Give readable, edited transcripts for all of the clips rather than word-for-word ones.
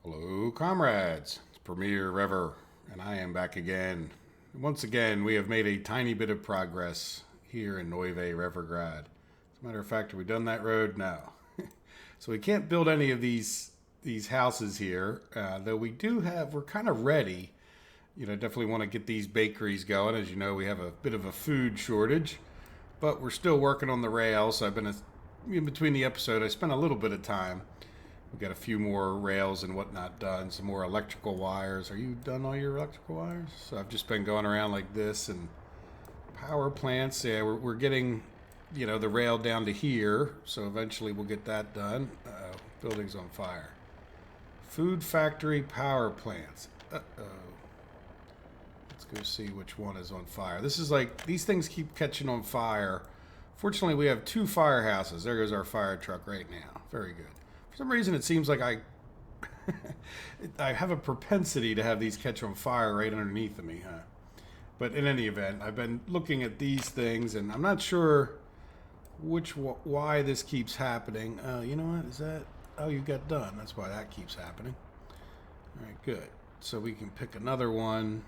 Hello, comrades. It's Premier Rever, and I am back again. Once again, we have made a tiny bit of progress here in Neuve Revergrad. As a matter of fact, have we done that road? No. So we can't build any of these houses here, though we do have, we're kind of ready. Definitely want to get these bakeries going. As you know, we have a bit of a food shortage, but we're still working on the rails. So I've been, in between the episode, I spent a little bit of time. We've got a few more rails and whatnot done, some more electrical wires. Are you done all your electrical wires? So I've just been going around like this, and power plants, yeah, we're getting, the rail down to here, so eventually we'll get that done. Building's on fire. Food factory power plants. Uh-oh. Let's go see which one is on fire. This is like, these things keep catching on fire. Fortunately, we have 2 firehouses. There goes our fire truck right now. Very good. For some reason, it seems like I have a propensity to have these catch on fire right underneath of me, huh? But in any event, I've been looking at these things, and I'm not sure why this keeps happening. You know what? Is that? Oh, you got done. That's why that keeps happening. All right, good. So we can pick another one.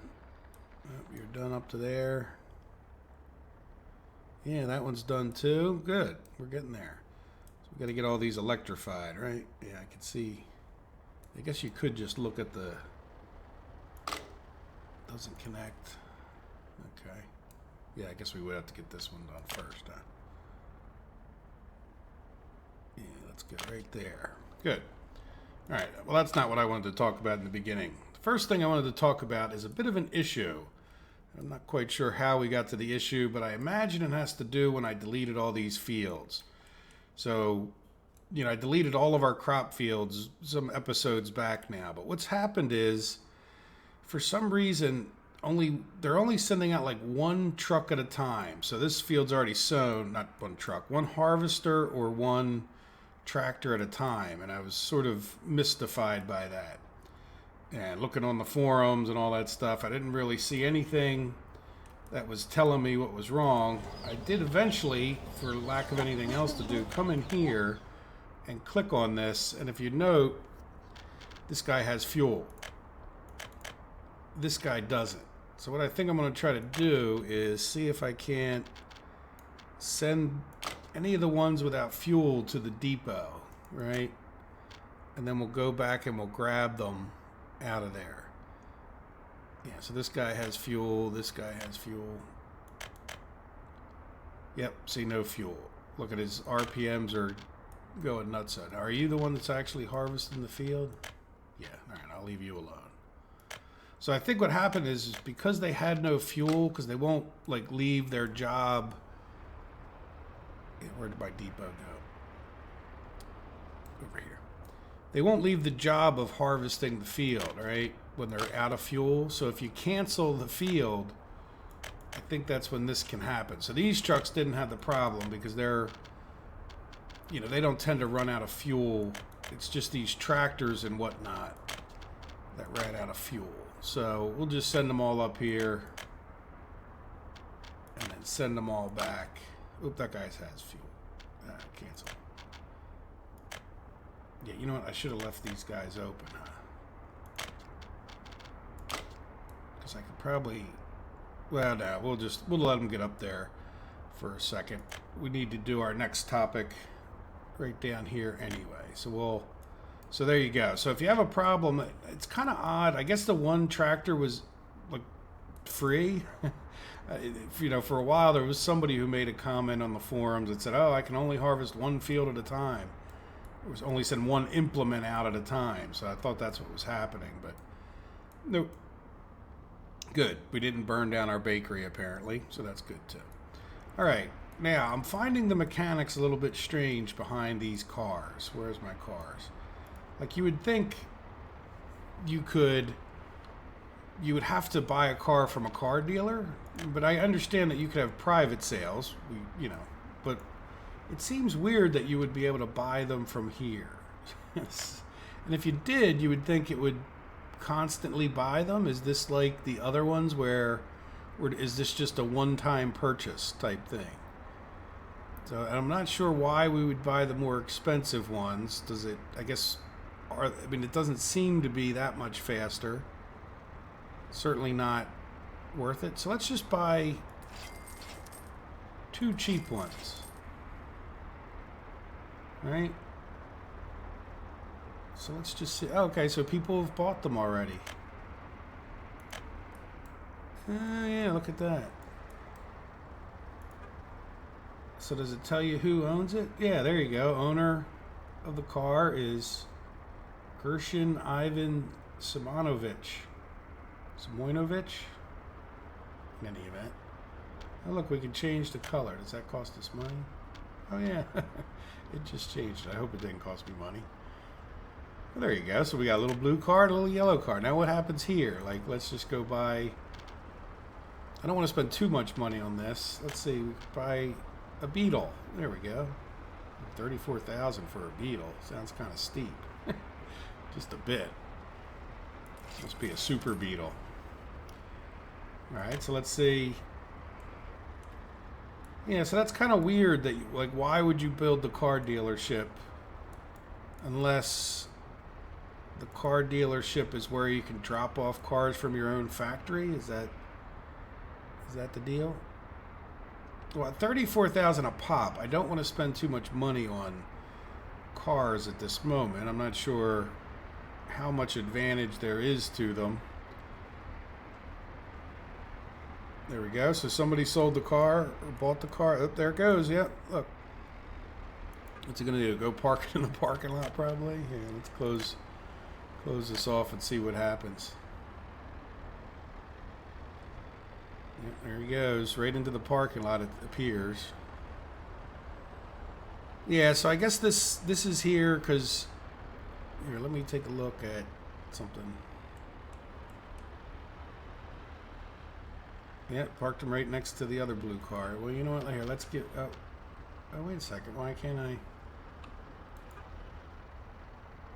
Oh, you're done up to there. Yeah, that one's done too. Good. We're getting there. Got to get all these electrified, right? Yeah, I can see. I guess you could just look at the... Doesn't connect. Okay. Yeah, I guess we would have to get this one done first, huh? Yeah, let's get right there. Good. All right. Well, that's not what I wanted to talk about in the beginning. The first thing I wanted to talk about is a bit of an issue. I'm not quite sure how we got to the issue, but I imagine it has to do when I deleted all these fields. So, I deleted all of our crop fields some episodes back now. But what's happened is, for some reason, they're only sending out like 1 truck at a time. So this field's already sown, not 1 truck, 1 harvester or 1 tractor at a time. And I was sort of mystified by that. And looking on the forums and all that stuff, I didn't really see anything that was telling me what was wrong. I did eventually, for lack of anything else to do, come in here and click on this, and if you note, this guy has fuel. This guy doesn't. So what I think I'm going to try to do is see if I can't send any of the ones without fuel to the depot, right? And then we'll go back and we'll grab them out of there. Yeah, so this guy has fuel, this guy has fuel. Yep, see, no fuel. Look at his RPMs are going nuts. Are you the one that's actually harvesting the field? Yeah, all right, I'll leave you alone. So I think what happened is because they had no fuel, because they won't like leave their job. Yeah, where did my depot go? Over here. They won't leave the job of harvesting the field, right? When they're out of fuel. So if you cancel the field, I think that's when this can happen. So these trucks didn't have the problem because they're, they don't tend to run out of fuel. It's just these tractors and whatnot that ran out of fuel. So we'll just send them all up here and then send them all back. Oop, that guy's has fuel. Cancel. Yeah, you know what? I should have left these guys open, huh? Because I could probably... Well, no, we'll let them get up there for a second. We need to do our next topic right down here anyway. So there you go. So if you have a problem, it's kind of odd. I guess the 1 tractor was like free. For a while there was somebody who made a comment on the forums that said, "Oh, I can only harvest 1 field at a time. It was only send 1 implement out at a time." So I thought that's what was happening, but nope. Good. We didn't burn down our bakery apparently, so that's good too. All right. Now, I'm finding the mechanics a little bit strange behind these cars. Where's my cars? Like, you would think you would have to buy a car from a car dealer, but I understand that you could have private sales, but it seems weird that you would be able to buy them from here. And if you did, you would think it would constantly buy them. Is this like the other ones or is this just a one-time purchase type thing? So I'm not sure why we would buy the more expensive ones. Does it, I guess, I mean, it doesn't seem to be that much faster. Certainly not worth it. So let's just buy 2 cheap ones. All right. So let's just see. Okay, so people have bought them already. Yeah, look at that. So does it tell you who owns it? Yeah, there you go. Owner of the car is Gershon Ivan Simonovich. In any event. Oh, look, we can change the color. Does that cost us money? Oh, yeah. It just changed. I hope it didn't cost me money. Well, there you go. So we got a little blue card, a little yellow card. Now what happens here? Like, let's just go buy... I don't want to spend too much money on this. Let's see. We could buy a Beetle. There we go. 34,000 for a Beetle. Sounds kind of steep. Just a bit. Must be a super Beetle. Alright, so let's see. Yeah, so that's kind of weird that, like, why would you build the car dealership unless the car dealership is where you can drop off cars from your own factory? Is that the deal? Well, 34,000 a pop. I don't want to spend too much money on cars at this moment. I'm not sure how much advantage there is to them. There we go. So somebody sold the car or bought the car. Oh, there it goes. Yep. Look. What's it going to do? Go park it in the parking lot probably? Yeah, let's close this off and see what happens. Yep, there he goes. Right into the parking lot, it appears. Yeah, so I guess this is here because... Here, let me take a look at something. Yeah, parked him right next to the other blue car. Well, you know what? Here, let's get... Oh, wait a second. Why can't I...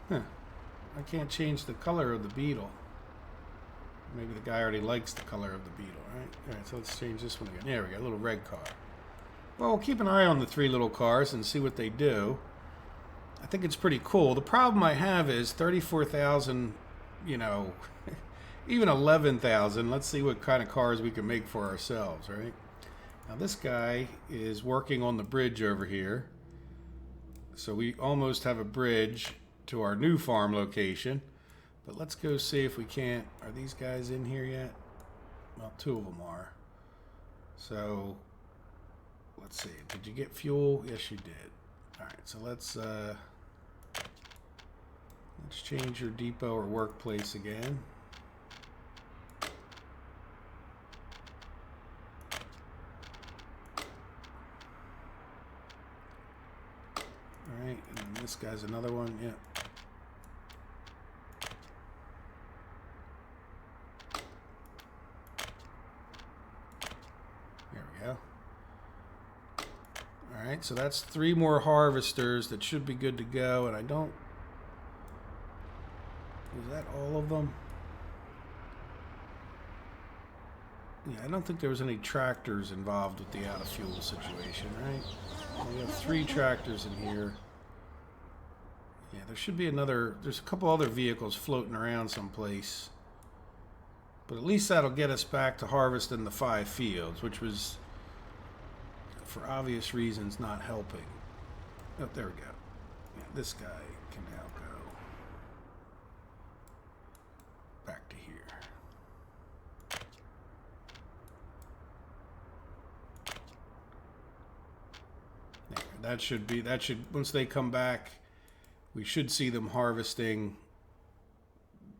Huh. I can't change the color of the Beetle. Maybe the guy already likes the color of the Beetle, right? Alright, so let's change this one again. There we go, a little red car. Well, we'll keep an eye on the 3 little cars and see what they do. I think it's pretty cool. The problem I have is 34,000, you know... Even 11,000. Let's see what kind of cars we can make for ourselves, right? Now this guy is working on the bridge over here. So we almost have a bridge to our new farm location. But let's go see if we can't... Are these guys in here yet? Well, 2 of them are. So, let's see. Did you get fuel? Yes, you did. Alright, so let's change your depot or workplace again. Alright, and then this guy's another one, yeah. There we go. Alright, so that's 3 more harvesters that should be good to go, and I don't... Is that all of them? Yeah, I don't think there was any tractors involved with the out of fuel situation, right? We have 3 tractors in here. Yeah, there should be another... There's a couple other vehicles floating around someplace. But at least that'll get us back to harvesting the 5 fields, which was, for obvious reasons, not helping. Oh, there we go. Yeah, this guy can now go back to here. There, that should, once they come back, we should see them harvesting,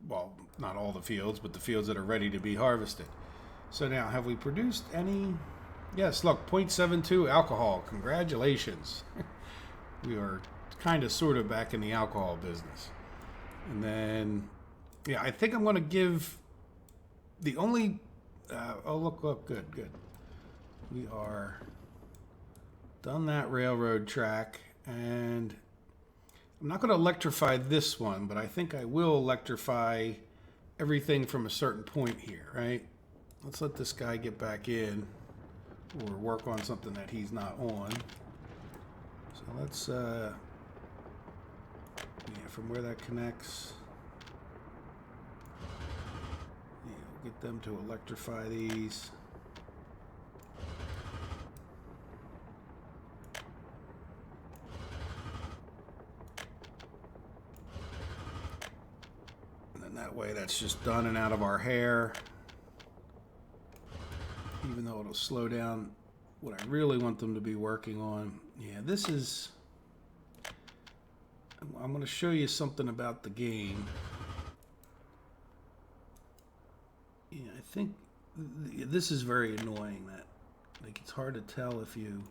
well, not all the fields, but the fields that are ready to be harvested. So now, have we produced any? Yes, look, 0.72 alcohol. Congratulations. We are kind of sort of back in the alcohol business. And then, yeah, I think I'm going to give the only... oh, look, good. We are done that railroad track, and I'm not going to electrify this one, but I think I will electrify everything from a certain point here, right? Let's let this guy get back in or work on something that he's not on. So let's Yeah, from where that connects. Yeah, we'll get them to electrify these. And then that way that's just done and out of our hair. Even though it'll slow down what I really want them to be working on. Yeah, this is... I'm going to show you something about the game. Yeah, I think this is very annoying. That, like, it's hard to tell if you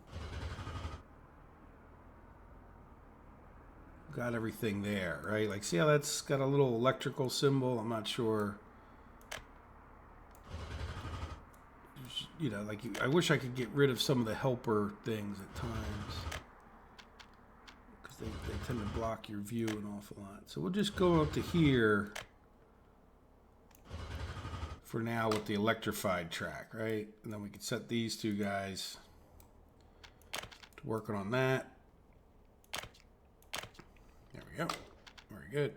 got everything there, right? Like, see how that's got a little electrical symbol? I'm not sure. You know, like, I wish I could get rid of some of the helper things at times. Because they tend to block your view an awful lot. So we'll just go up to here for now with the electrified track, right? And then we can set these two guys to working on that. There we go. Very good.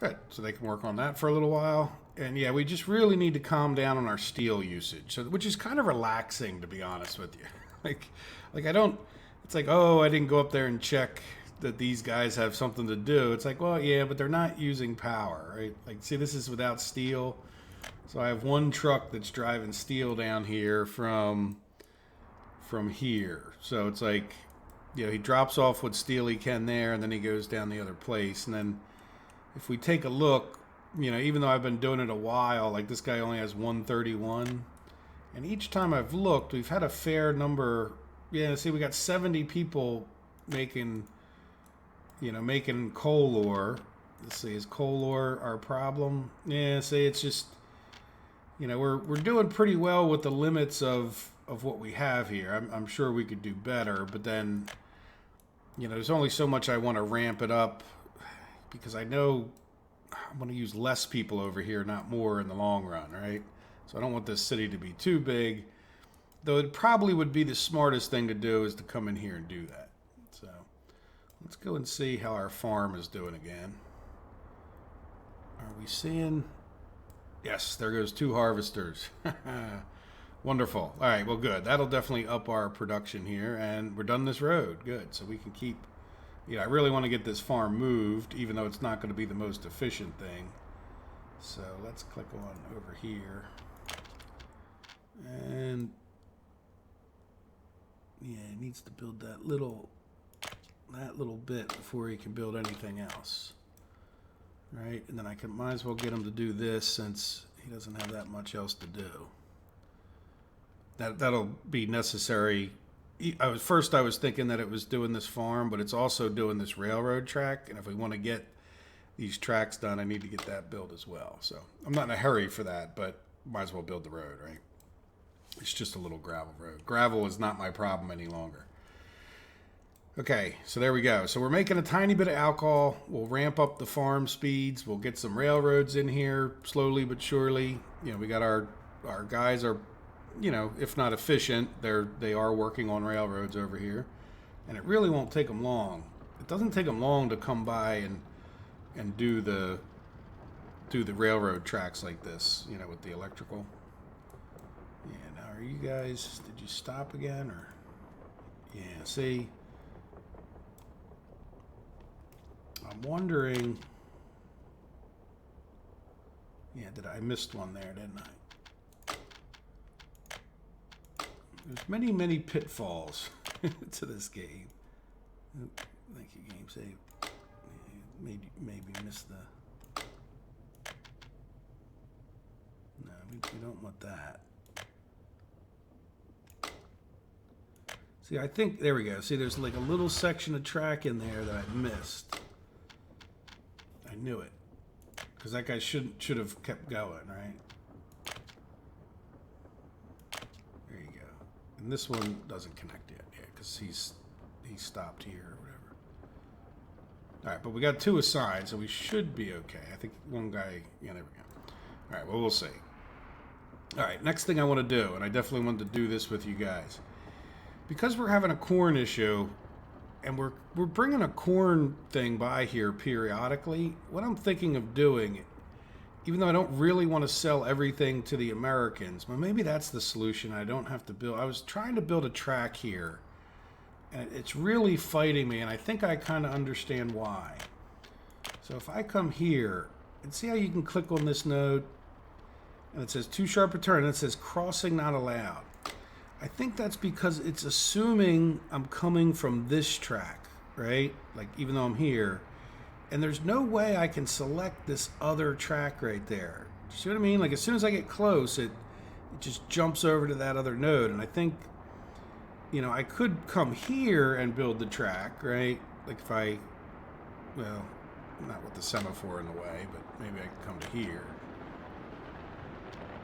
Good. So they can work on that for a little while. And yeah, we just really need to calm down on our steel usage, so, which is kind of relaxing, to be honest with you. like I don't, it's like, oh, I didn't go up there and check that these guys have something to do. It's like, well, yeah, but they're not using power, right? Like, see, this is without steel. So I have one truck that's driving steel down here from here. So it's like, you know, he drops off what steel he can there, and then he goes down the other place. And then if we take a look, you know, even though I've been doing it a while, like this guy only has 131. And each time I've looked, we've had a fair number. Yeah, see, we got 70 people making, you know, making coal ore. Let's see, is coal ore our problem? Yeah, see, it's just, you know, we're doing pretty well with the limits of what we have here. I'm sure we could do better, but then, you know, there's only so much I want to ramp it up, because I know I'm going to use less people over here, not more in the long run, right? So I don't want this city to be too big, though it probably would be the smartest thing to do is to come in here and do that. So let's go and see how our farm is doing again. Are we seeing? Yes, there goes 2 harvesters. Wonderful. All right, well, good. That'll definitely up our production here, and we're done this road. Good. So we can keep... Yeah, I really want to get this farm moved, even though it's not going to be the most efficient thing. So let's click on over here. And yeah, it needs to build that little bit before he can build anything else. Right? And then I might as well get him to do this, since he doesn't have that much else to do. That'll be necessary. I was thinking that it was doing this farm, but it's also doing this railroad track. And if we want to get these tracks done, I need to get that built as well. So I'm not in a hurry for that, but might as well build the road, right? It's just a little gravel road. Gravel is not my problem any longer. Okay, so there we go. So we're making a tiny bit of alcohol. We'll ramp up the farm speeds. We'll get some railroads in here slowly but surely. You know, we got our guys are, you know, if not efficient, they are working on railroads over here, and it really won't take them long. It doesn't take them long to come by and do the railroad tracks like this, you know, with the electrical. Yeah. Now, are you guys? Did you stop again, or? Yeah. See, I'm wondering. Yeah, I missed one there, didn't I? There's many pitfalls to this game. Thank you, game save. Maybe missed the... No, we don't want that. See, I think... There we go. See, there's like a little section of track in there that I missed. I knew it. Because that guy should have kept going, right? And this one doesn't connect yet, yeah, because he's stopped here or whatever. All right, but we got 2 assigned, so we should be okay. I think one guy, yeah, there we go. All right, well, we'll see. All right, next thing I want to do, and I definitely wanted to do this with you guys. Because we're having a corn issue, and we're bringing a corn thing by here periodically. What I'm thinking of doing, even though I don't really want to sell everything to the Americans, but maybe that's the solution. I don't have to build. I was trying to build a track here, and it's really fighting me, and I think I kind of understand why. So if I come here, and see how you can click on this node, and it says too sharp a turn, and it says crossing not allowed. I think that's because it's assuming I'm coming from this track, right? Like, even though I'm here. And there's no way I can select this other track right there. Do you see what I mean? Like, as soon as I get close, it just jumps over to that other node. And I think, you know, I could come here and build the track, right? Like if I, well, not with the semaphore in the way, but maybe I can come to here.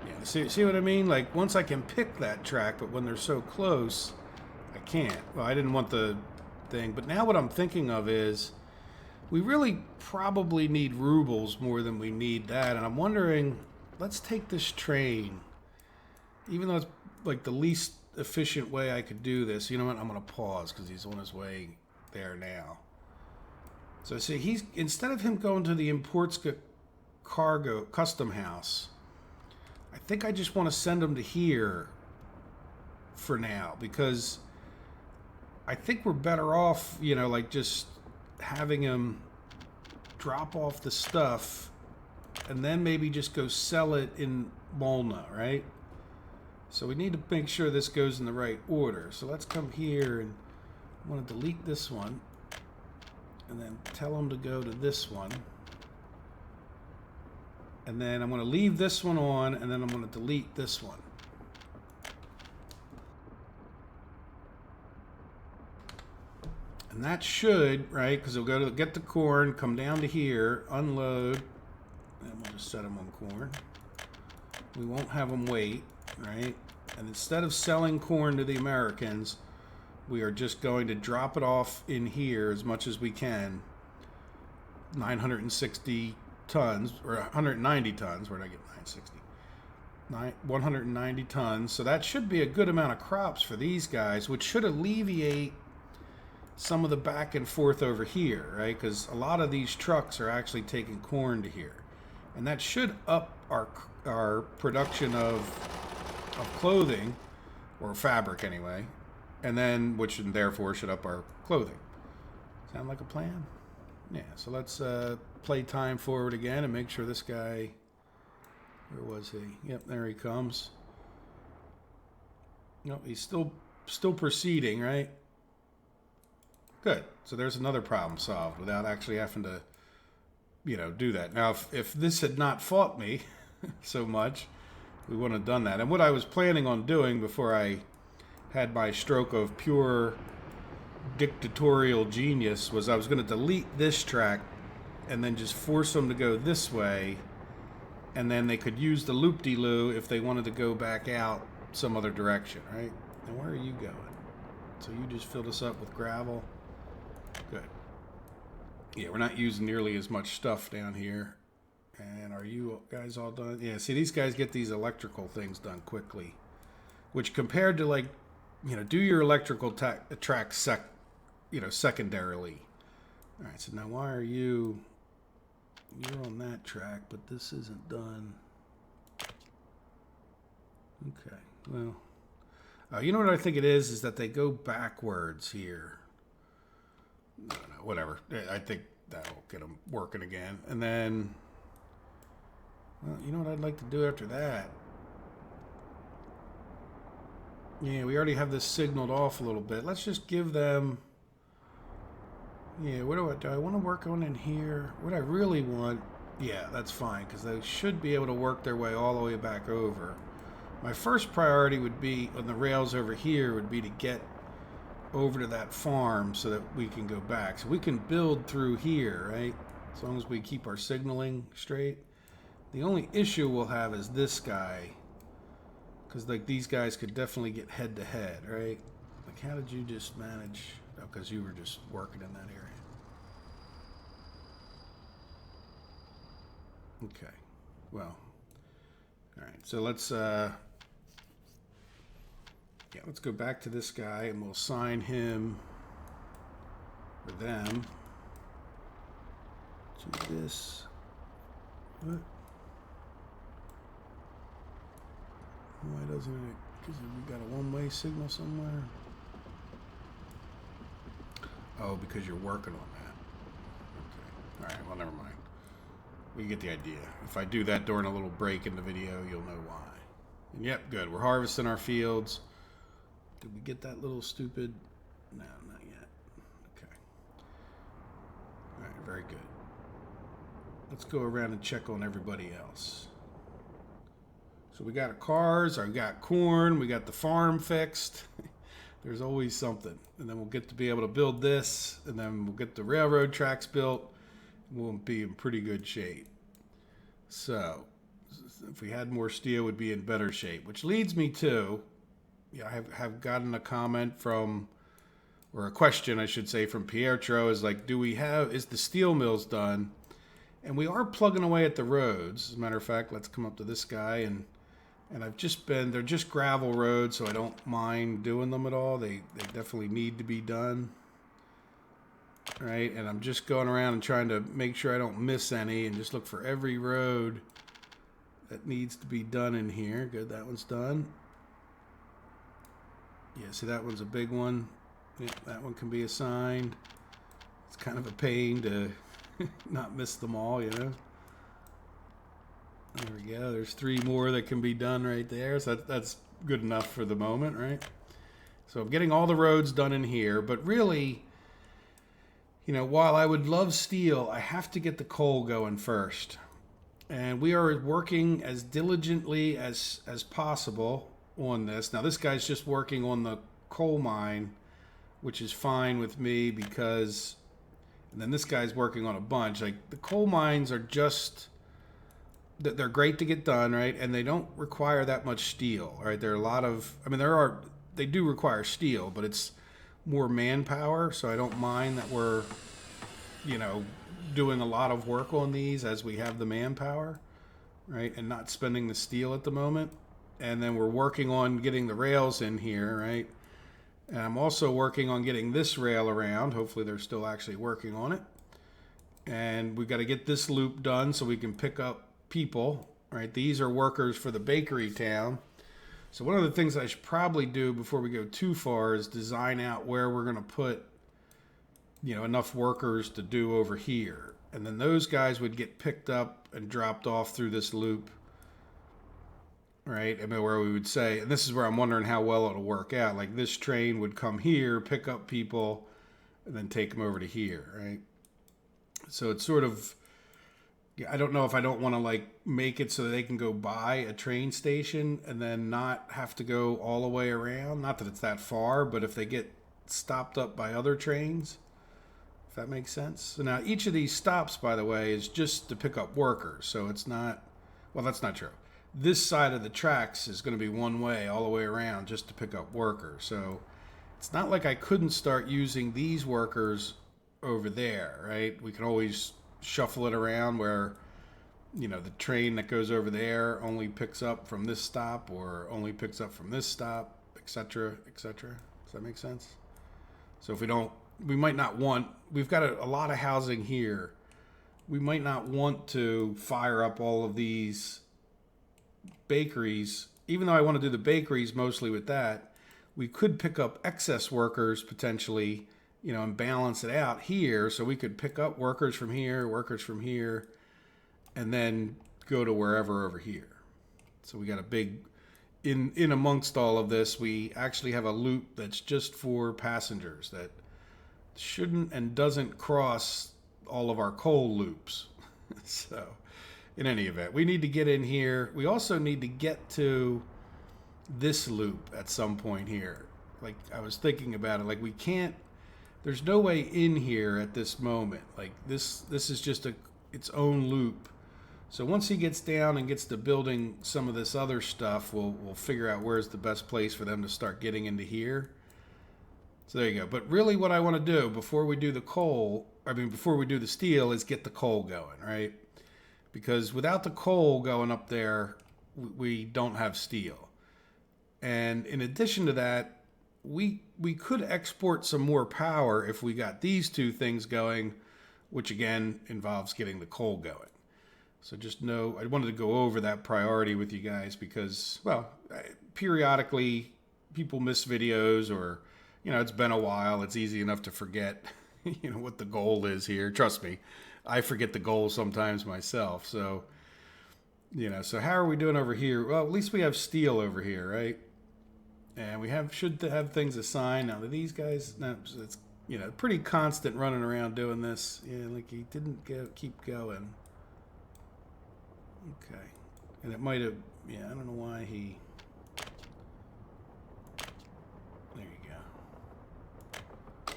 Yeah, see what I mean? Like, once I can pick that track, but when they're so close, I can't. Well, I didn't want the thing. But now what I'm thinking of is, we really probably need rubles more than we need that. And I'm wondering, let's take this train, even though it's like the least efficient way I could do this. You know what? I'm going to pause because he's on his way there now. So see, he's, instead of him going to the imports cargo custom house, I think I just want to send him to here for now, because I think we're better off, you know, like just having him drop off the stuff and then maybe just go sell it in Molna, right? So we need to make sure this goes in the right order. So let's come here, and I want to delete this one and then tell him to go to this one. And then I'm going to leave this one on, and then I'm going to delete this one. And that should, right, because it'll go to get the corn, come down to here, unload, and we'll just set them on corn. We won't have them wait, right? And instead of selling corn to the Americans, we are just going to drop it off in here as much as we can. 960 tons, or 190 tons. Where did I get 960? 190 tons. So that should be a good amount of crops for these guys, which should alleviate some of the back and forth over here, right? Because a lot of these trucks are actually taking corn to here, and that should up our production of clothing, or fabric anyway, and then which therefore should up our clothing. Sound like a plan? Yeah. So let's play time forward again and make sure this guy. Where was he? Yep, there he comes. No, he's still proceeding, right? Good. So there's another problem solved without actually having to, you know, do that. Now, if this had not fought me so much, we wouldn't have done that. And what I was planning on doing before I had my stroke of pure dictatorial genius was I was going to delete this track and then just force them to go this way, and then they could use the loop-de-loo if they wanted to go back out some other direction, right? And where are you going? So you just filled us up with gravel. Good. Yeah, we're not using nearly as much stuff down here. And are you guys all done? Yeah, see, these guys get these electrical things done quickly, which compared to, like, you know, do your electrical track secondarily. All right, so now why are you're on that track, but this isn't done. Okay, well, you know what I think it is that they go backwards here. No, whatever. I think that'll get them working again. And then, well, you know what I'd like to do after that? Yeah, we already have this signaled off a little bit. Let's just give them... Yeah, what do I want to work on in here? What I really want... Yeah, that's fine, because they should be able to work their way all the way back over. My first priority would be, on the rails over here, would be to get over to that farm so that we can go back. So we can build through here, right? As long as we keep our signaling straight. The only issue we'll have is this guy. Because, like, these guys could definitely get head to head, right? Like, how did you just manage? Oh, because you were just working in that area. Okay. Well. Alright, so let's let's go back to this guy and we'll assign him for them. Do this. What? Why doesn't it? Because we got a one-way signal somewhere. Oh, because you're working on that. Okay. All right. Well, never mind. We get the idea. If I do that during a little break in the video, you'll know why. And yep, good. We're harvesting our fields. Did we get that little stupid? No, not yet. Okay. All right. Very good. Let's go around and check on everybody else. So we got our cars, we got corn, we got the farm fixed. There's always something. And then we'll get to be able to build this, and then we'll get the railroad tracks built. We'll be in pretty good shape. So if we had more steel, we'd be in better shape. Which leads me to, I have gotten a comment from, or a question I should say, from Pietro is like, is the steel mills done? And we are plugging away at the roads. As a matter of fact, let's come up to this guy and they're just gravel roads, so I don't mind doing them at all. They definitely need to be done. Right? And I'm just going around and trying to make sure I don't miss any and just look for every road that needs to be done in here. Good, that one's done. Yeah, see that one's a big one. Yeah, that one can be assigned. It's kind of a pain to not miss them all, you know. There we go. There's 3 more that can be done right there. So that's good enough for the moment, right? So I'm getting all the roads done in here. But really, while I would love steel, I have to get the coal going first. And we are working as diligently as possible on this. Now, this guy's just working on the coal mine, which is fine with me because... And then this guy's working on a bunch. Like, the coal mines are just... They're great to get done, right? And they don't require that much steel, right? There are a lot of... They do require steel, but it's more manpower, so I don't mind that we're, doing a lot of work on these as we have the manpower, right? And not spending the steel at the moment. And then we're working on getting the rails in here, right? And I'm also working on getting this rail around. Hopefully they're still actually working on it. And we've got to get this loop done so we can pick up people, right? These are workers for the bakery town. So one of the things I should probably do before we go too far is design out where we're going to put, enough workers to do over here. And then those guys would get picked up and dropped off through this loop. Right, where we would say, and this is where I'm wondering how well it'll work out. Like this train would come here, pick up people, and then take them over to here, right? So it's sort of, I don't know if I don't want to make it so that they can go by a train station and then not have to go all the way around. Not that it's that far, but if they get stopped up by other trains, if that makes sense. So now each of these stops, by the way, is just to pick up workers. So it's not, well, that's not true. This side of the tracks is going to be one way all the way around just to pick up workers. So it's not like I couldn't start using these workers over there, right? We can always shuffle it around where, the train that goes over there only picks up from this stop or only picks up from this stop, etc., etc. Does that make sense? So if we might not want, we've got a lot of housing here. We might not want to fire up all of these bakeries, even though I want to do the bakeries mostly with that. We could pick up excess workers potentially, and balance it out here. So we could pick up workers from here, and then go to wherever over here. So we got a big, in amongst all of this, we actually have a loop that's just for passengers that shouldn't and doesn't cross all of our coal loops. So in any event, we need to get in here. We also need to get to this loop at some point here. Like I was thinking about it, like we can't, there's no way in here at this moment. Like this is just its own loop. So once he gets down and gets to building some of this other stuff, we'll figure out where's the best place for them to start getting into here. So there you go. But really what I want to do before we do before we do the steel is get the coal going, right? Because without the coal going up there, we don't have steel. And in addition to that, we could export some more power if we got these two things going, which again involves getting the coal going. So just know, I wanted to go over that priority with you guys because, well, periodically people miss videos or, you know, it's been a while. It's easy enough to forget, you know, what the goal is here. Trust me, I forget the goal sometimes myself. So, you know, so how are we doing over here? Well, at least we have steel over here, right? And we should have things assigned. Now, these guys, no, it's, you know, pretty constant running around doing this. Yeah, like he didn't keep going. Okay. And it might have, yeah, I don't know why he, there you go.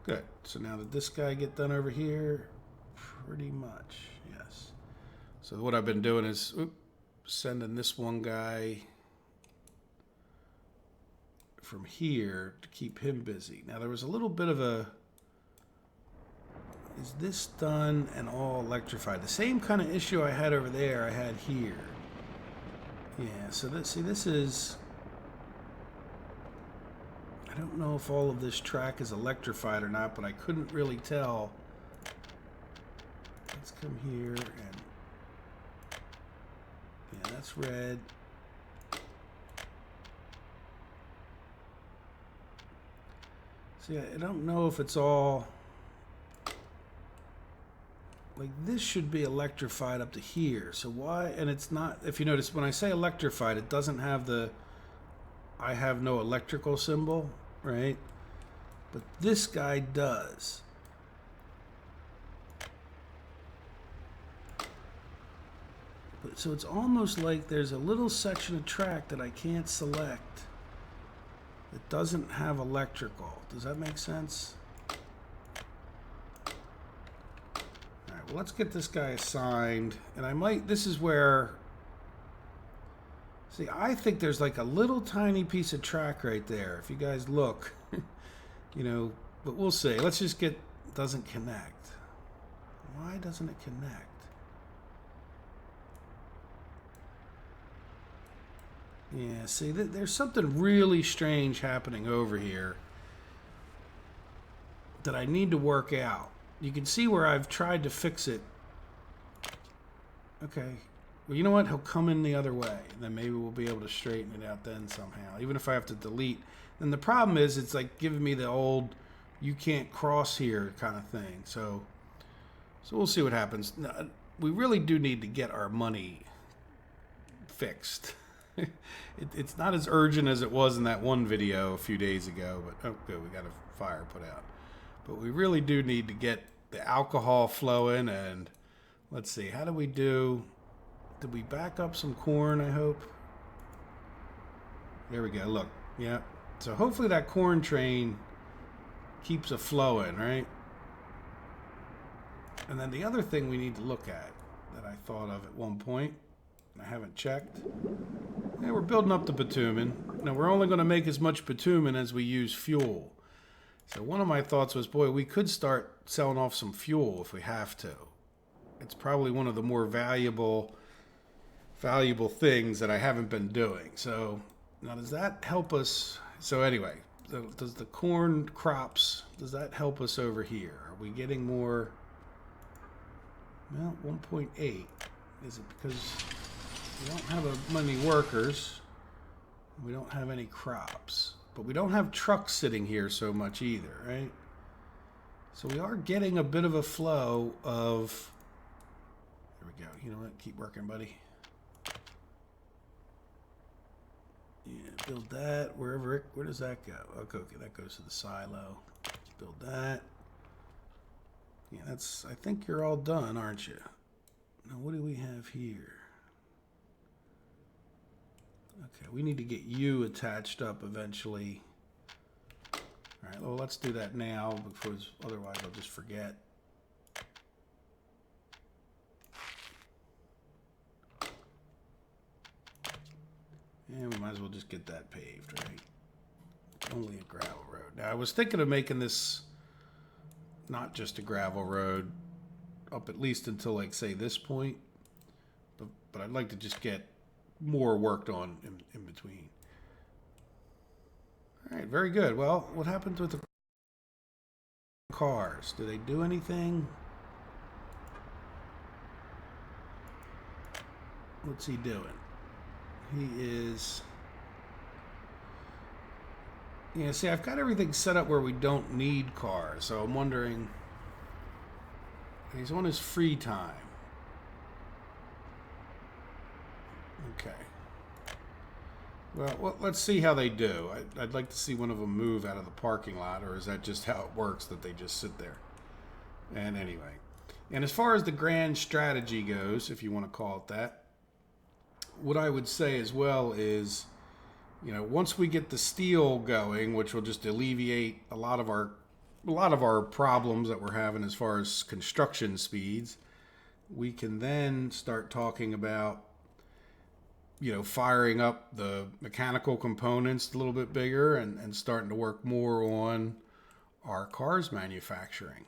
Good. So now did this guy get done over here? Pretty much, yes. So what I've been doing is sending this one guy from here to keep him busy. Now there was a little bit of a, is this done and all electrified? The same kind of issue I had over there I had here. Yeah, so this is, I don't know if all of this track is electrified or not, but I couldn't really tell. Let's come here and, yeah, that's red. See, I don't know if it's all, like this should be electrified up to here. So why, and it's not, if you notice, when I say electrified, it doesn't have the, I have no electrical symbol, right? But this guy does. But, so it's almost like there's a little section of track that I can't select. It doesn't have electrical. Does that make sense? All right, well, let's get this guy assigned. And I might, this is where, see, I think there's like a little tiny piece of track right there. If you guys look, you know, but we'll see. Let's just get, doesn't connect. Why doesn't it connect? Yeah, see, there's something really strange happening over here that I need to work out. You can see where I've tried to fix it. Okay. Well, you know what? He'll come in the other way. Then maybe we'll be able to straighten it out then somehow, even if I have to delete. And the problem is it's like giving me the old, you can't cross here kind of thing. So we'll see what happens. Now, we really do need to get our money fixed. It's not as urgent as it was in that one video a few days ago, but oh good, we got a fire put out. But we really do need to get the alcohol flowing, and let's see, how do we do? Did we back up some corn, I hope? There we go, look, yeah. So hopefully that corn train keeps a flowing, right? And then the other thing we need to look at that I thought of at one point, I haven't checked. Yeah, we're building up the bitumen. Now, we're only going to make as much bitumen as we use fuel. So one of my thoughts was, boy, we could start selling off some fuel if we have to. It's probably one of the more valuable things that I haven't been doing. So now does that help us? So anyway, does the corn crops, does that help us over here? Are we getting more? Well, 1.8. Is it because we don't have many workers? We don't have any crops. But we don't have trucks sitting here so much either, right? So we are getting a bit of a flow of... There we go. You know what? Keep working, buddy. Yeah, build that. Where does that go? Okay, that goes to the silo. Build that. Yeah, that's... I think you're all done, aren't you? Now, what do we have here? Okay, we need to get you attached up eventually. All right, well, let's do that now because otherwise I'll just forget. And we might as well just get that paved, right? Only a gravel road. Now, I was thinking of making this not just a gravel road up at least until, like, say, this point. But I'd like to just get more worked on in between. All right, very good. Well, what happens with the cars? Do they do anything? What's he doing? He is... Yeah, see, I've got everything set up where we don't need cars, so I'm wondering... He's on his free time. Okay. Well, let's see how they do. I'd like to see one of them move out of the parking lot, or is that just how it works, that they just sit there? And anyway. And as far as the grand strategy goes, if you want to call it that, what I would say as well is, you know, once we get the steel going, which will just alleviate a lot of our problems that we're having as far as construction speeds, we can then start talking about, you know, firing up the mechanical components a little bit bigger and starting to work more on our cars manufacturing.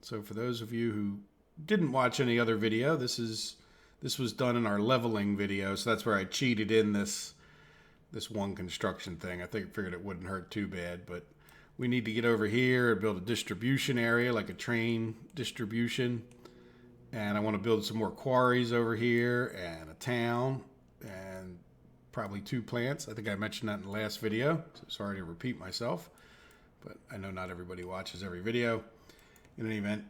So for those of you who didn't watch any other video, this was done in our leveling video, so that's where I cheated in this one construction thing. I figured it wouldn't hurt too bad, but we need to get over here and build a distribution area, like a train distribution. And I want to build some more quarries over here and a town and probably 2 plants. I think I mentioned that in the last video, so sorry to repeat myself, but I know not everybody watches every video. In any event,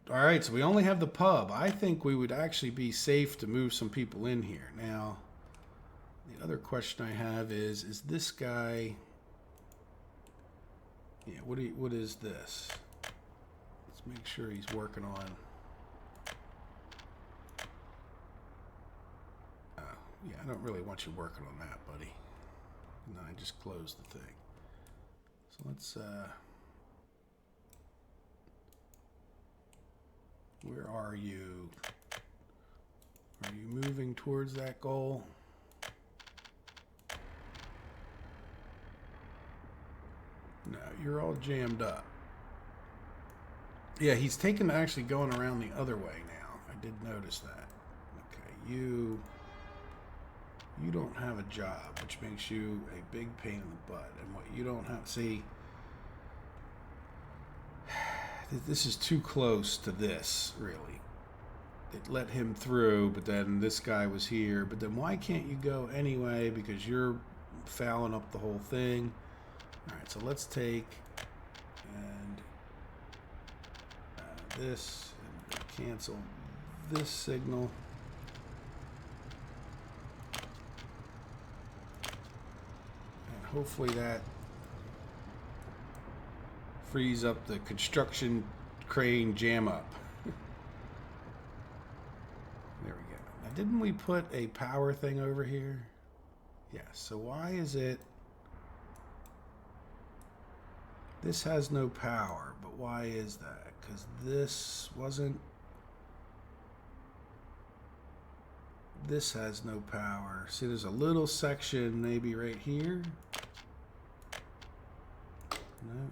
all right, so we only have the pub. I think we would actually be safe to move some people in here. Now, the other question I have is this guy... Yeah, what is this? Let's make sure he's working on... Yeah, I don't really want you working on that, buddy. And then I just closed the thing. So let's... Where are you? Are you moving towards that goal? No, you're all jammed up. Yeah, he's actually going around the other way now. I did notice that. Okay, you don't have a job, which makes you a big pain in the butt. And what you don't have, see, this is too close to this, really. It let him through, but then this guy was here. But then why can't you go anyway? Because you're fouling up the whole thing. All right, so let's take and this and cancel this signal. And hopefully that frees up the construction crane jam up. There we go. Now, didn't we put a power thing over here? Yes, so why is it... This has no power, but why is that? Because this wasn't... This has no power. See, there's a little section maybe right here. No.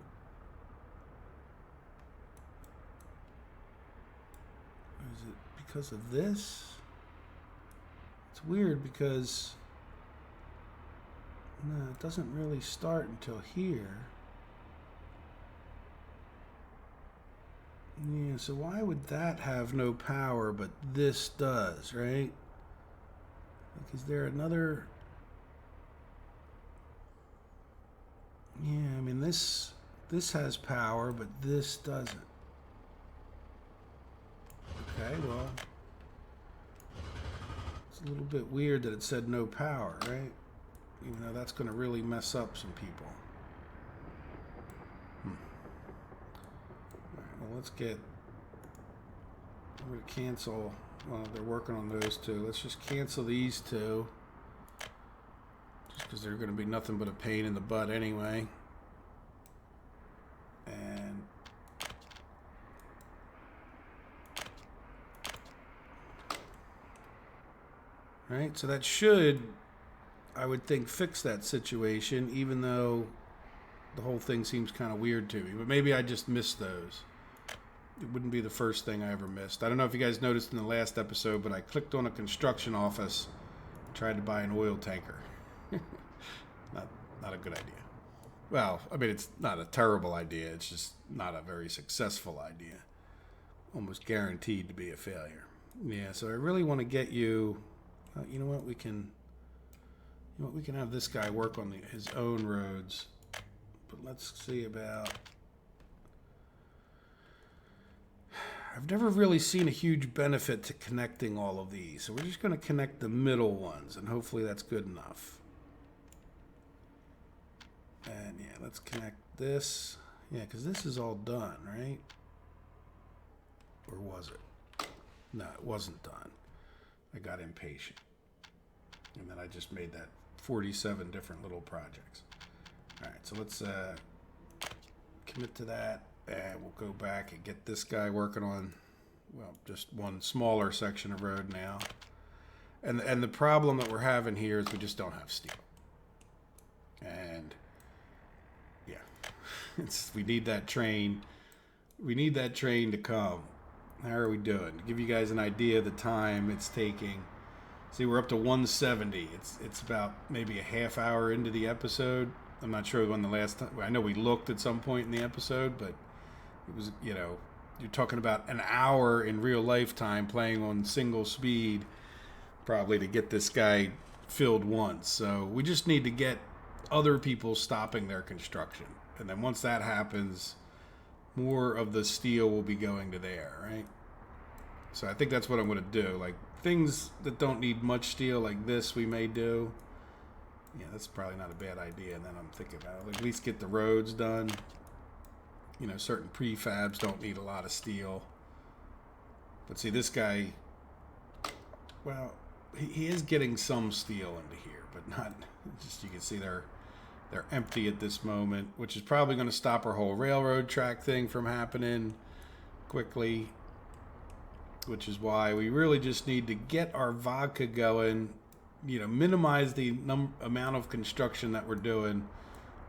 Is it because of this? It's weird because... No, it doesn't really start until here. Yeah, so why would that have no power, but this does, right? Like, is there another... Yeah, I mean, this has power, but this doesn't. Okay, well... It's a little bit weird that it said no power, right? Even though that's going to really mess up some people. Well, let's get... I'm going to cancel... Well, they're working on those two. Let's just cancel these two. Just because they're going to be nothing but a pain in the butt anyway. And... Right, so that should, I would think, fix that situation, even though the whole thing seems kind of weird to me. But maybe I just missed those. It wouldn't be the first thing I ever missed. I don't know if you guys noticed in the last episode, but I clicked on a construction office, tried to buy an oil tanker. Not a good idea. Well, I mean, it's not a terrible idea. It's just not a very successful idea. Almost guaranteed to be a failure. Yeah, so I really want to get you. You know what? We can. You know what? We can have this guy work on his own roads. But let's see about. I've never really seen a huge benefit to connecting all of these. So we're just going to connect the middle ones, and hopefully that's good enough. And yeah, let's connect this. Yeah, because this is all done, right? Or was it? No, it wasn't done. I got impatient. And then I just made that 47 different little projects. All right, so let's commit to that. And we'll go back and get this guy working on, well, just one smaller section of road now. And the problem that we're having here is we just don't have steel. And yeah, we need that train. We need that train to come. How are we doing? To give you guys an idea of the time it's taking. See, we're up to 170. It's about maybe a half hour into the episode. I'm not sure when the last time. I know we looked at some point in the episode, but it was, you know, you're talking about an hour in real life time playing on single speed, probably to get this guy filled once. So we just need to get other people stopping their construction. And then once that happens, more of the steel will be going to there, right? So I think that's what I'm going to do. Like things that don't need much steel like this we may do. Yeah, that's probably not a bad idea. And then I'm thinking about it. At least get the roads done. You know, certain prefabs don't need a lot of steel. But see, this guy, well, he is getting some steel into here, but not just, you can see they're empty at this moment, which is probably going to stop our whole railroad track thing from happening quickly, which is why we really just need to get our vodka going, you know, minimize the amount of construction that we're doing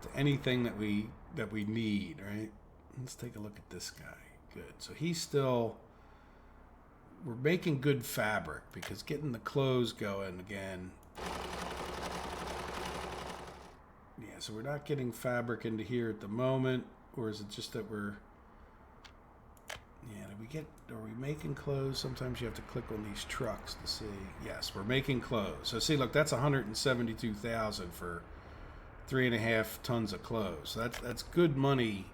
to anything that we need, right? Let's take a look at this guy. Good. So he's still, we're making good fabric because getting the clothes going again. Yeah, so we're not getting fabric into here at the moment, or is it just that we're, yeah, are we making clothes? Sometimes you have to click on these trucks to see. Yes, we're making clothes. So see, look, that's 172,000 for 3.5 tons of clothes. So that's good money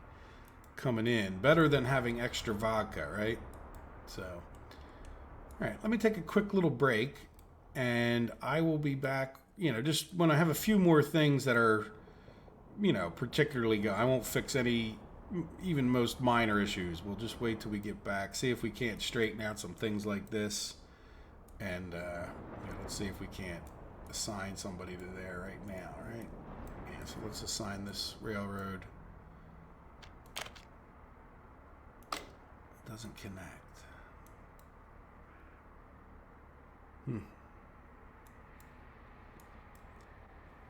coming in, better than having extra vodka, right? So, all right, let me take a quick little break, and I will be back, you know, just when I have a few more things that are, you know, particularly go. I won't fix any, even most minor issues. We'll just wait till we get back, see if we can't straighten out some things like this, and you know, let's see if we can't assign somebody to there right now, right? Yeah, so let's assign this railroad. Doesn't connect.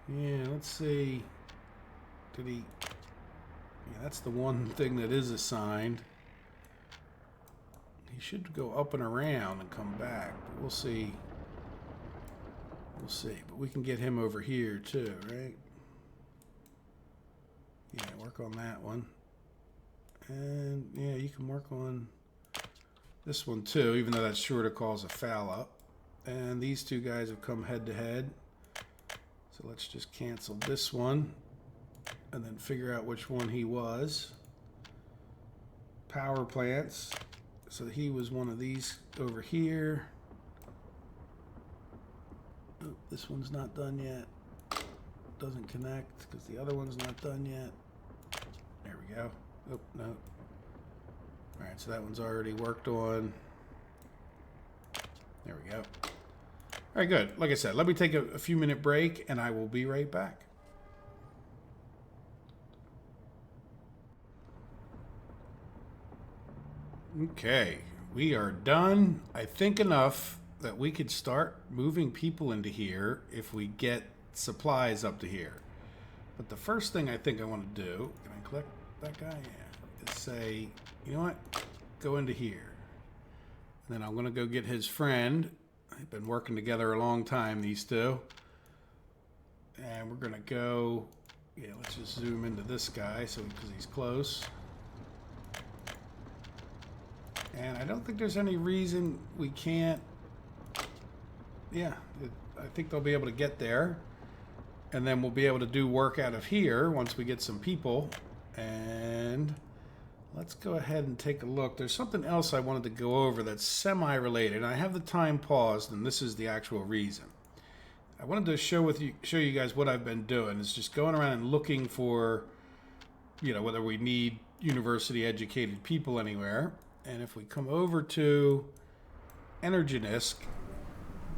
Yeah, let's see. Did he? Yeah, that's the one thing that is assigned. He should go up and around and come back, but we'll see. We'll see. But we can get him over here too, right? Yeah, work on that one. And yeah, you can work on this one too, even though that's sure to cause a foul up. And these two guys have come head to head. So let's just cancel this one and then figure out which one he was. Power plants. So he was one of these over here. Oh, this one's not done yet. Doesn't connect because the other one's not done yet. There we go. Oh, no. All right, so that one's already worked on. There we go. All right, good. Like I said, let me take a few minute break and I will be right back. Okay, we are done. I think enough that we could start moving people into here if we get supplies up to here. But the first thing I think I want to do, can I click that guy? Yeah. Is say, you know what? Go into here. And then I'm going to go get his friend. They've been working together a long time, these two. And we're going to go Yeah, let's just zoom into this guy so because he's close. And I don't think there's any reason we can't. Yeah, I think they'll be able to get there. And then we'll be able to do work out of here once we get some people. And let's go ahead and take a look. There's something else I wanted to go over that's semi-related. I have the time paused, and this is the actual reason. I wanted to show you guys what I've been doing. Is just going around and looking for, you know, whether we need university-educated people anywhere. And if we come over to Energinisk,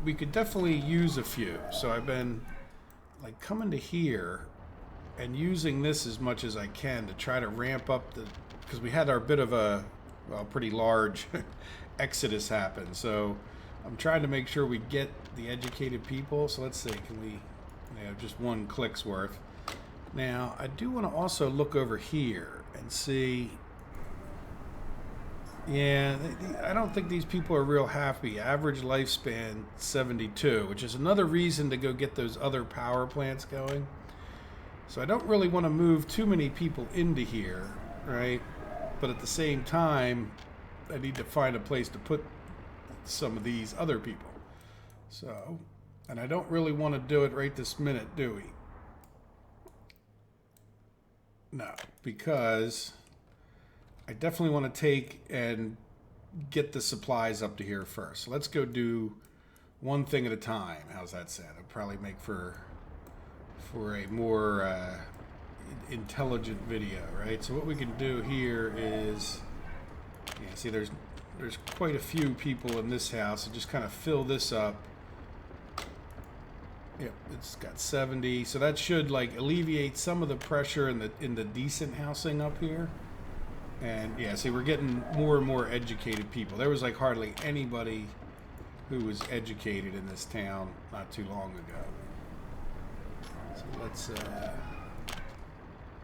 we could definitely use a few. So I've been like coming to here and using this as much as I can to try to ramp up the, because we had our bit of a, well, pretty large exodus happen. So I'm trying to make sure we get the educated people. So let's see, can we, just one click's worth. Now, I do want to also look over here and see. Yeah, I don't think these people are real happy. Average lifespan 72, which is another reason to go get those other power plants going. So I don't really want to move too many people into here, right? But at the same time, I need to find a place to put some of these other people. So, and I don't really want to do it right this minute, do we? No, because I definitely want to take and get the supplies up to here first. So let's go do one thing at a time. How's that sound? It'll probably make for a more intelligent video, right? So what we can do here is, yeah, see there's quite a few people in this house, and just kind of fill this up. Yep, it's got 70, so that should like alleviate some of the pressure in the decent housing up here. And yeah, see, we're getting more and more educated people. There was like hardly anybody who was educated in this town not too long ago. So let's,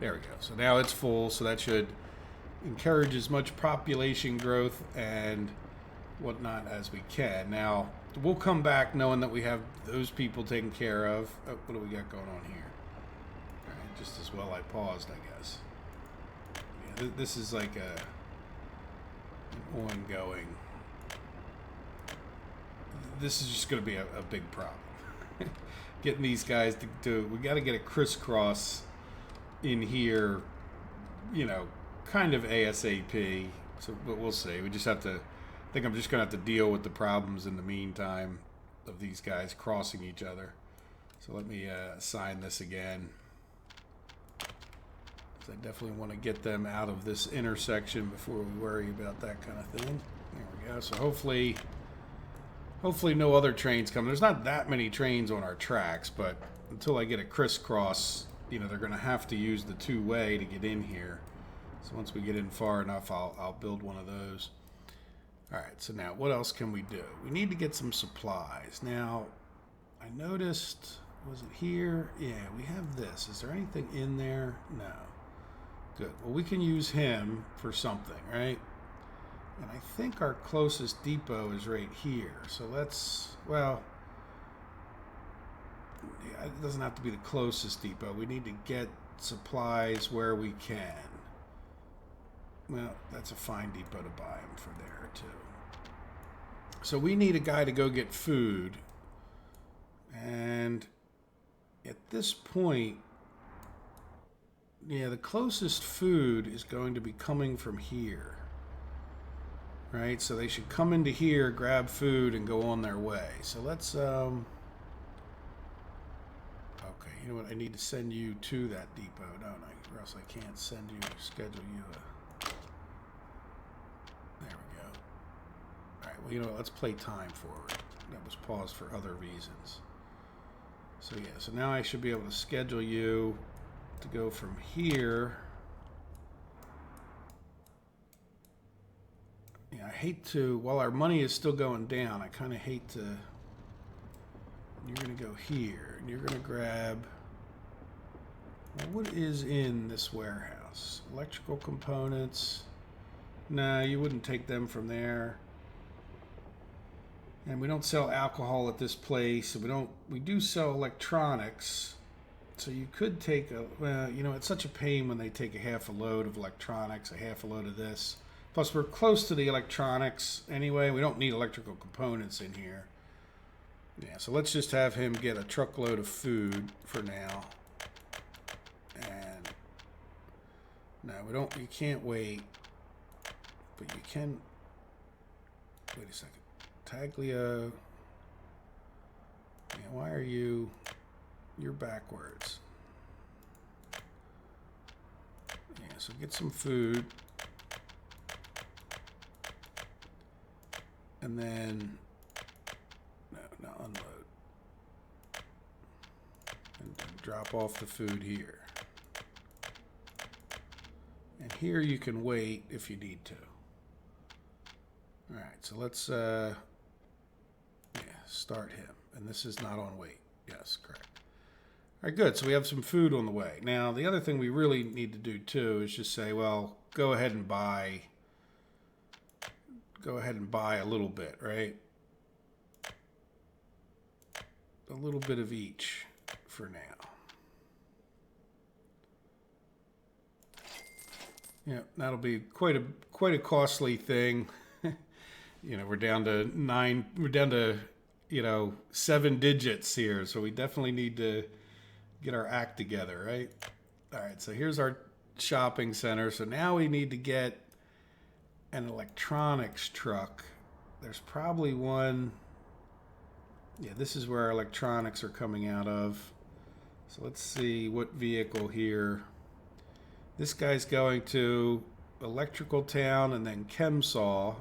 there we go. So now it's full, so that should encourage as much population growth and whatnot as we can. Now, we'll come back knowing that we have those people taken care of. Oh, what do we got going on here? All right, just as well I paused, I guess. This is like an ongoing. This is just going to be a big problem. Getting these guys to do. We got to get a crisscross in here, kind of ASAP. So, but we'll see. We just have to. I think I'm just going to have to deal with the problems in the meantime of these guys crossing each other. So let me assign this again. I definitely want to get them out of this intersection before we worry about that kind of thing. There we go. So hopefully no other trains come. There's not that many trains on our tracks, but until I get a crisscross, they're going to have to use the two-way to get in here. So once we get in far enough, I'll build one of those. All right, so now what else can we do? We need to get some supplies. Now, I noticed, was it here? Yeah, we have this. Is there anything in there? No. Good. Well, we can use him for something, right? And I think our closest depot is right here. So let's, well, yeah, it doesn't have to be the closest depot. We need to get supplies where we can. Well, that's a fine depot to buy them for there, too. So we need a guy to go get food. And at this point, yeah, the closest food is going to be coming from here. Right? So they should come into here, grab food, and go on their way. So let's, okay, you know what? I need to send you to that depot, don't I? Or else I can't schedule you a... There we go. All right, well, you know what? Let's play time forward. That was paused for other reasons. So yeah, so now I should be able to schedule you to go from here. Yeah, I hate to, while our money is still going down, I kind of hate to, you're going to go here, and you're going to grab, well, what is in this warehouse? Electrical components. Nah, you wouldn't take them from there. And we don't sell alcohol at this place. We do sell electronics. So you could take a, well, you know, it's such a pain when they take a half a load of electronics, a half a load of this. Plus, we're close to the electronics anyway. We don't need electrical components in here. Yeah, so let's just have him get a truckload of food for now. And no, we don't, you can't wait. But you can, wait a second. Taglia, yeah, why are you, you're backwards. Yeah, so get some food. And then, no, unload. And drop off the food here. And here you can wait if you need to. All right, so let's start him. And this is not on wait. Yes, correct. All right, good. So we have some food on the way. Now, the other thing we really need to do too is just say, well, go ahead and buy a little bit, right? A little bit of each for now. Yeah, that'll be quite a costly thing. You know, we're down to 7 digits here, so we definitely need to get our act together, right? All right, so here's our shopping center. So now we need to get an electronics truck. There's probably one. Yeah, this is where our electronics are coming out of. So let's see what vehicle here. This guy's going to Electrical Town and then Chemsaw.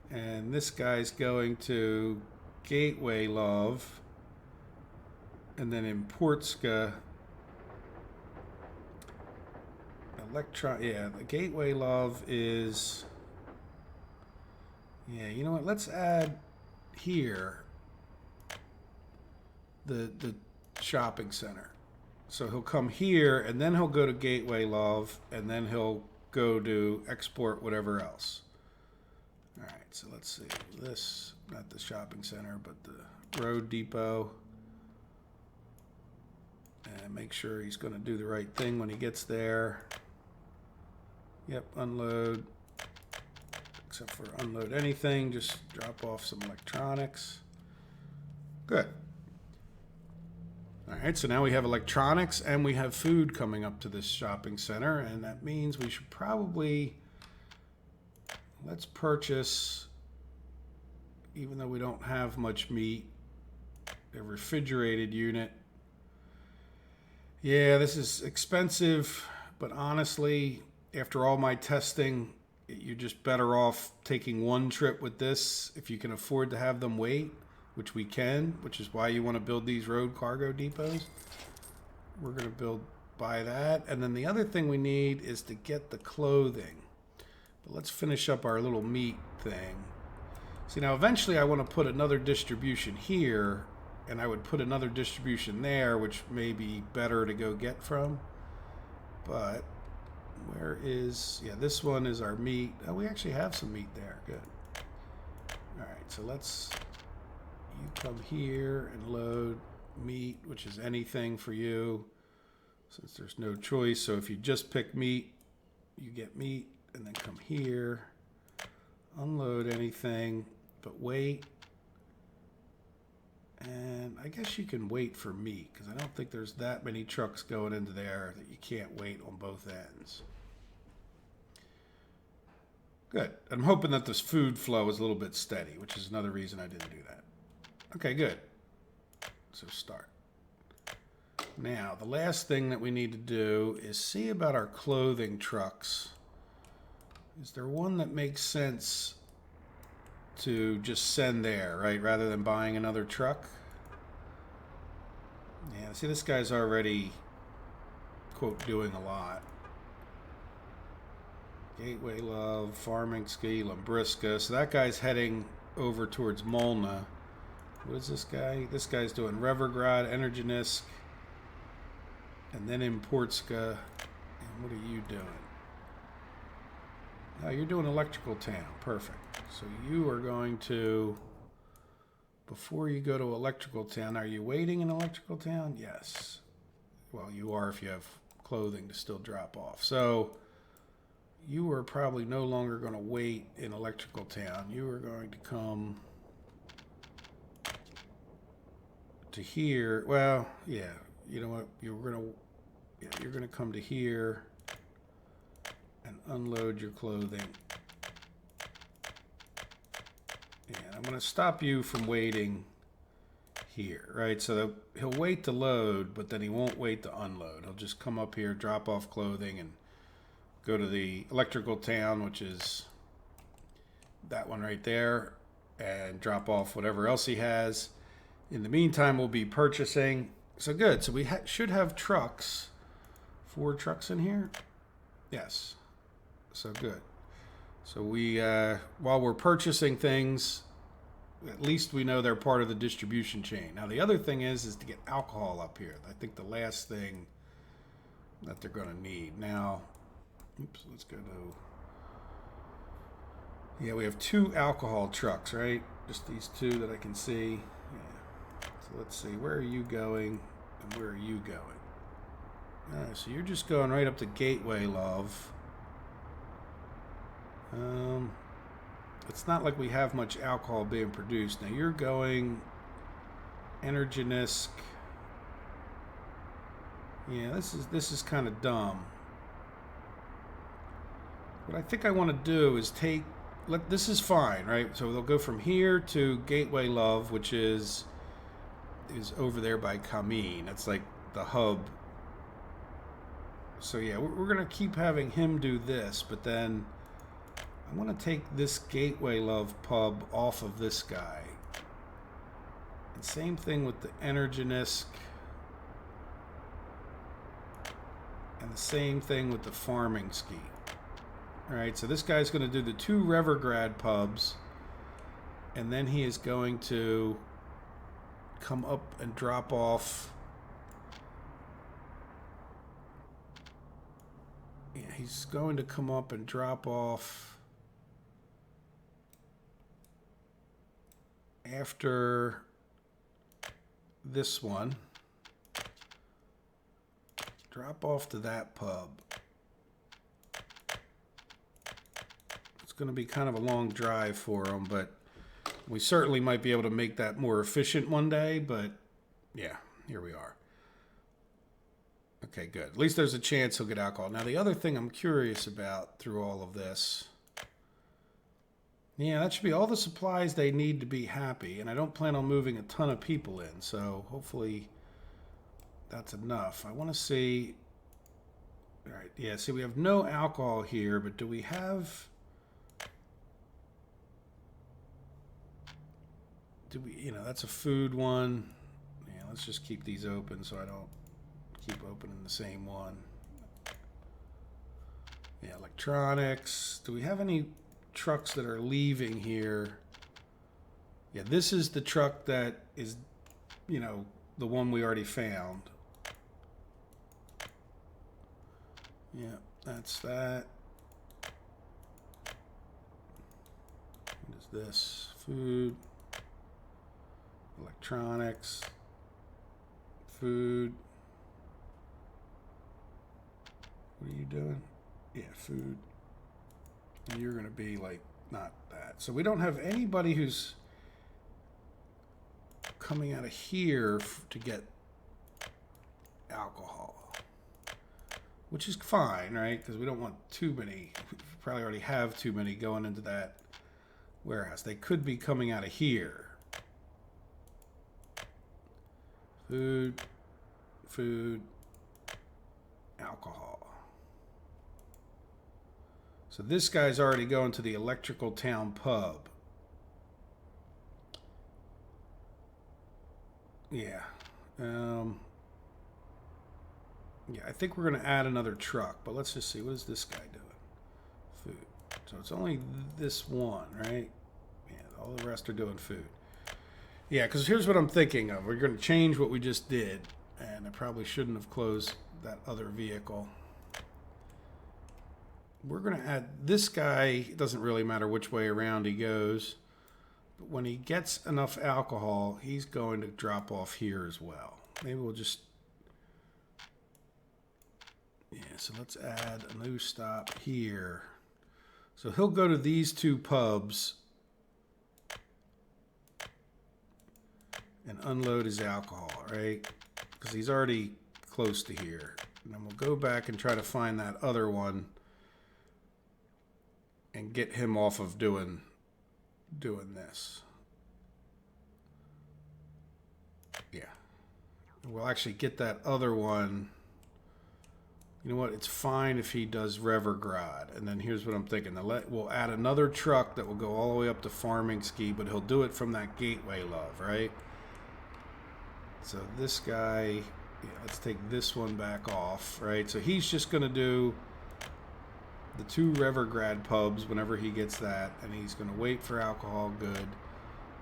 And this guy's going to Gateway Love. And then in Portska, yeah, the Gateway Love is, yeah, you know what, let's add here the shopping center. So he'll come here and then he'll go to Gateway Love and then he'll go to export whatever else. All right, so let's see, this, not the shopping center, but the road depot. And make sure he's going to do the right thing when he gets there. Yep, unload. Except for unload anything, just drop off some electronics. Good. All right, so now we have electronics and we have food coming up to this shopping center, and that means we should probably, let's purchase, even though we don't have much meat, a refrigerated unit. Yeah, this is expensive, but honestly, after all my testing, you're just better off taking one trip with this if you can afford to have them wait, which we can, which is why you want to build these road cargo depots. We're going to buy that. And then the other thing we need is to get the clothing. But let's finish up our little meat thing. See, now eventually I want to put another distribution here, and I would put another distribution there, which may be better to go get from. But where is, yeah, this one is our meat. Oh, we actually have some meat there. Good. All right, so let's, you come here and load meat, which is anything for you, since there's no choice. So if you just pick meat, you get meat, and then come here, unload anything, but wait. And I guess you can wait for meat, because I don't think there's that many trucks going into there that you can't wait on both ends. Good. I'm hoping that this food flow is a little bit steady, which is another reason I didn't do that. Okay, good. So start. Now, the last thing that we need to do is see about our clothing trucks. Is there one that makes sense to just send there, right, rather than buying another truck? Yeah, see, this guy's already, quote, doing a lot. Gateway Love, Farming Ski, Lambriska. So that guy's heading over towards Molna. What is this guy? This guy's doing Revergrad, Energinisk, and then in Portska. And what are you doing? Oh, you're doing Electrical Town. Perfect. So you are going to, before you go to Electrical Town, are you waiting in Electrical Town? Yes. well, you are if you have clothing to still drop off. So you are probably no longer going to wait in Electrical Town. You are going to come to here. Well, yeah, you know what? You're going to come to here and unload your clothing. Yeah, I'm going to stop you from waiting here, right? So he'll wait to load, but then he won't wait to unload. He'll just come up here, drop off clothing, and go to the Electrical Town, which is that one right there, and drop off whatever else he has. In the meantime, we'll be purchasing. So good. So we should have trucks. 4 trucks in here? Yes. So good. So we, while we're purchasing things, at least we know they're part of the distribution chain. Now, the other thing is to get alcohol up here. I think the last thing that they're going to need. Now, oops, let's go to... Yeah, we have 2 alcohol trucks, right? Just these 2 that I can see. Yeah. So let's see. Where are you going and where are you going? All right, so you're just going right up to Gateway, love. It's not like we have much alcohol being produced. Now you're going Energinisk. Yeah, this is kind of dumb. What I think I want to do is this is fine, right? So they'll go from here to Gateway Love, which is over there by Kameen. That's like the hub. So yeah, we're going to keep having him do this, but then I want to take this Gateway Love pub off of this guy. And same thing with the Energinisk. And the same thing with the Farming Ski. Alright, so this guy's going to do the 2 Revergrad pubs. And then he is going to come up and drop off. Yeah, he's going to come up and drop off after this one. Drop off to that pub. It's going to be kind of a long drive for him, but we certainly might be able to make that more efficient one day, but yeah, here we are. Okay, good. At least there's a chance he'll get alcohol. Now, the other thing I'm curious about through all of this, yeah, that should be all the supplies they need to be happy, and I don't plan on moving a ton of people in, so hopefully that's enough. I want to see, all right, yeah, see, we have no alcohol here, but do we have... that's a food one. Yeah, let's just keep these open so I don't keep opening the same one. Yeah, electronics. Do we have any trucks that are leaving here? Yeah, this is the truck that is, the one we already found. Yeah, that's that. What is this? Food. Electronics, food. What are you doing? Yeah, food. And you're going to be like not that. So we don't have anybody who's coming out of here to get alcohol, which is fine, right? Because we don't want too many. We probably already have too many going into that warehouse. They could be coming out of here. Food, alcohol. So this guy's already going to the Electrical Town pub. Yeah. Yeah, I think we're going to add another truck, but let's just see. What is this guy doing? Food. So it's only this one, right? Yeah, all the rest are doing food. Yeah, because here's what I'm thinking of. We're going to change what we just did, and I probably shouldn't have closed that other vehicle. We're going to add this guy. It doesn't really matter which way around he goes, but when he gets enough alcohol, he's going to drop off here as well. Maybe we'll just Yeah, so let's add a new stop here. So he'll go to these two pubs and unload his alcohol, right? Because he's already close to here. And then we'll go back and try to find that other one and get him off of doing this. Yeah. We'll actually get that other one. You know what? It's fine if he does Revergrad. And then here's what I'm thinking. We'll add another truck that will go all the way up to Farming Ski, but he'll do it from that Gateway Love, right? So this guy, yeah, let's take this one back off, right? So he's just going to do the 2 Revergrad pubs whenever he gets that, and he's going to wait for alcohol good.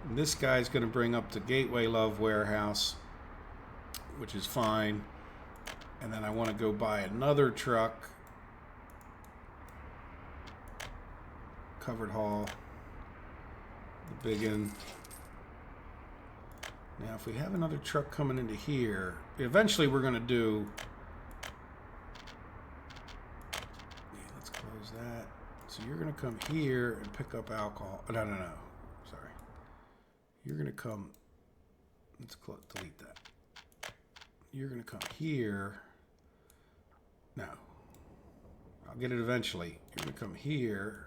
And this guy's going to bring up the Gateway Love warehouse, which is fine. And then I want to go buy another truck. Covered haul. The big one. Now, if we have another truck coming into here, eventually we're going to do... Yeah, let's close that. So you're going to come here and pick up alcohol. No. Sorry. You're going to come... Let's delete that. You're going to come here. No. I'll get it eventually. You're going to come here.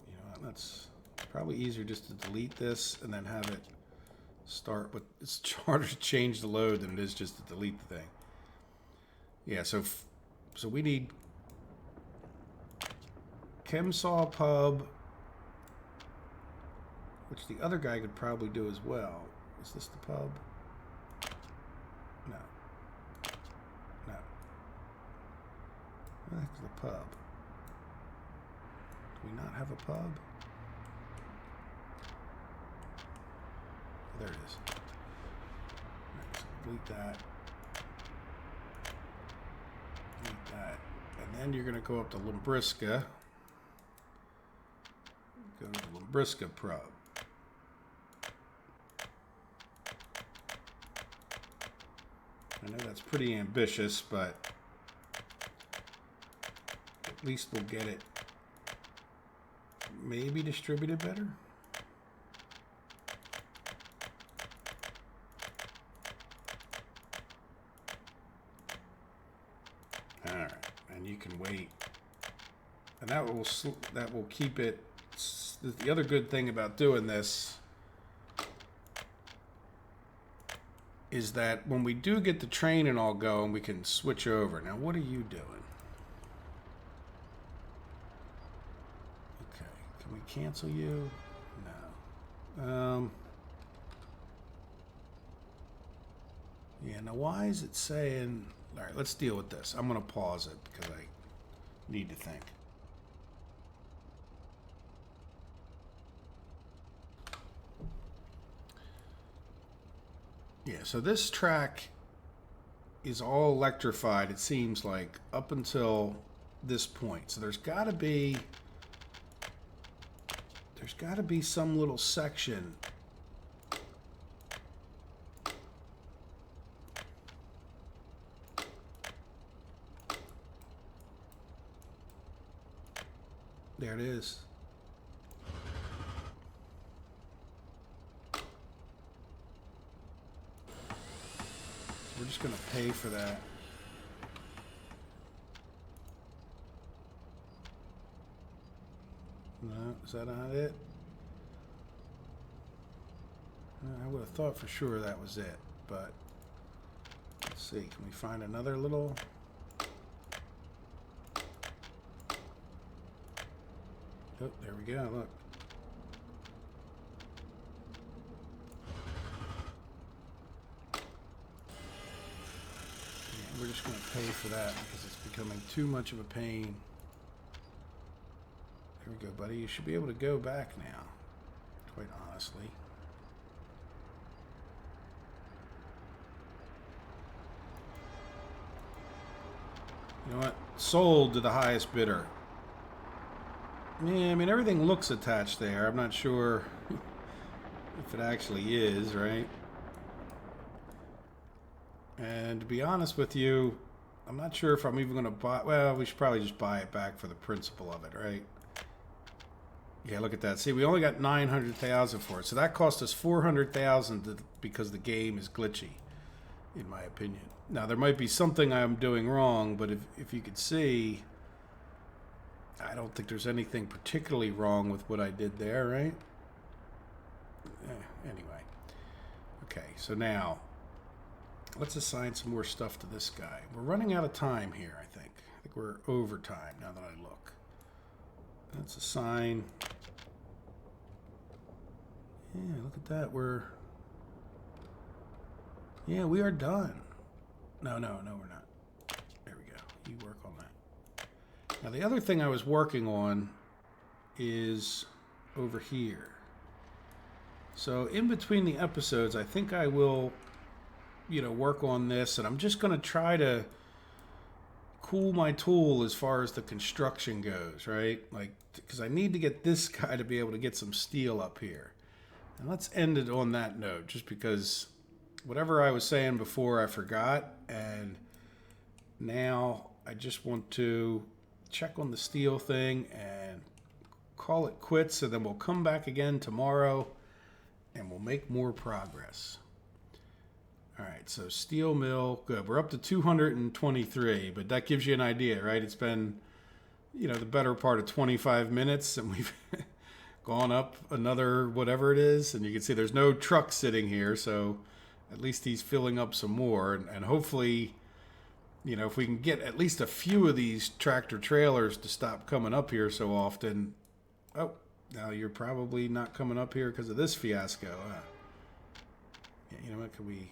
You know what? That's probably easier just to delete this and then have it start. But it's harder to change the load than it is just to delete the thing. Yeah, so we need Chemsaw Pub, which the other guy could probably do as well. Is this the pub? No. Where the heck's the pub? Do we not have a pub? Oh, there it is. Right, so delete that. Delete that. And then you're going to go up to Limbriska. Go to the Limbriska pub. I know that's pretty ambitious, but at least we'll get it maybe distributed better. All right, and you can wait, and that will keep it. The other good thing about doing this is that when we do get the train and all going, we can switch over. Now, what are you doing? Okay, can we cancel you? No. Yeah, now why is it saying... All right, let's deal with this. I'm going to pause it because I need to think. Yeah, so this track is all electrified, it seems like, up until this point. So there's got to be some little section. There it is. We're just going to pay for that. No, is that not it? I would have thought for sure that was it, but let's see. Can we find another little... Oh, there we go, look. We're just going to pay for that because it's becoming too much of a pain. There we go, buddy. You should be able to go back now, quite honestly. You know what? Sold to the highest bidder. Yeah, I mean, everything looks attached there. I'm not sure if it actually is, right? And to be honest with you, I'm not sure if I'm even going to buy... Well, we should probably just buy it back for the principle of it, right? Yeah, look at that. See, we only got 900,000 for it. So that cost us 400,000 because the game is glitchy, in my opinion. Now, there might be something I'm doing wrong, but if you could see, I don't think there's anything particularly wrong with what I did there, right? Anyway. Okay, so now, let's assign some more stuff to this guy. We're running out of time here, I think. I think we're over time now that I look. Let's assign. Yeah, look at that. We are done. No, we're not. There we go. You work on that. Now, the other thing I was working on is over here. So in between the episodes, I think I will, work on this, and I'm just going to try to cool my tool as far as the construction goes, right? Like, because I need to get this guy to be able to get some steel up here. And let's end it on that note, just because whatever I was saying before, I forgot, and now I just want to check on the steel thing and call it quits, and then we'll come back again tomorrow and we'll make more progress. All right, so steel mill, good. We're up to 223, but that gives you an idea, right? It's been, the better part of 25 minutes, and we've gone up another whatever it is, and you can see there's no truck sitting here, so at least he's filling up some more, and hopefully, if we can get at least a few of these tractor trailers to stop coming up here so often. Oh, now you're probably not coming up here because of this fiasco. Yeah, you know what, could we...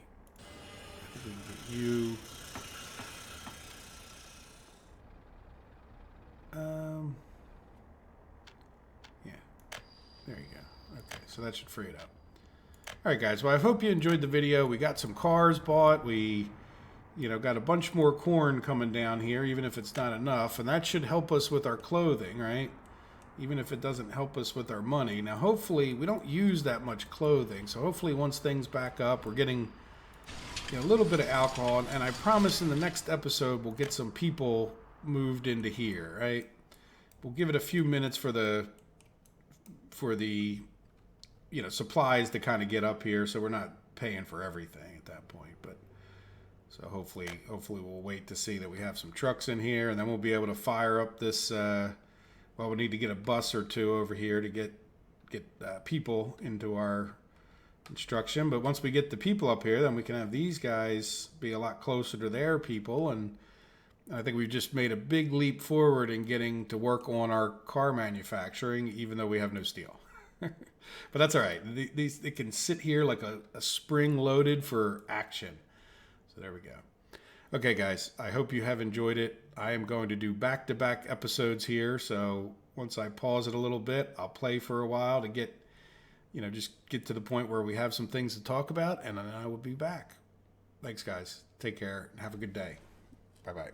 I think we can get you. Yeah, there you go. Okay, so that should free it up. All right, guys. Well, I hope you enjoyed the video. We got some cars bought. We, got a bunch more corn coming down here, even if it's not enough, and that should help us with our clothing, right? Even if it doesn't help us with our money. Now, hopefully, we don't use that much clothing, so hopefully, once things back up, we're getting a little bit of alcohol, and I promise in the next episode we'll get some people moved into here, right? We'll give it a few minutes for the supplies to kind of get up here, so we're not paying for everything at that point. But so hopefully we'll wait to see that we have some trucks in here, and then we'll be able to fire up this. We need to get a bus or two over here to get people into our construction. But once we get the people up here, then we can have these guys be a lot closer to their people, and I think we've just made a big leap forward in getting to work on our car manufacturing, even though we have no steel. But that's all right. They can sit here like a spring loaded for action. So there we go. Okay, guys, I hope you have enjoyed it. I am going to do back-to-back episodes here, so once I pause it a little bit, I'll play for a while to get just get to the point where we have some things to talk about, and then I will be back. Thanks, guys. Take care, and have a good day. Bye-bye.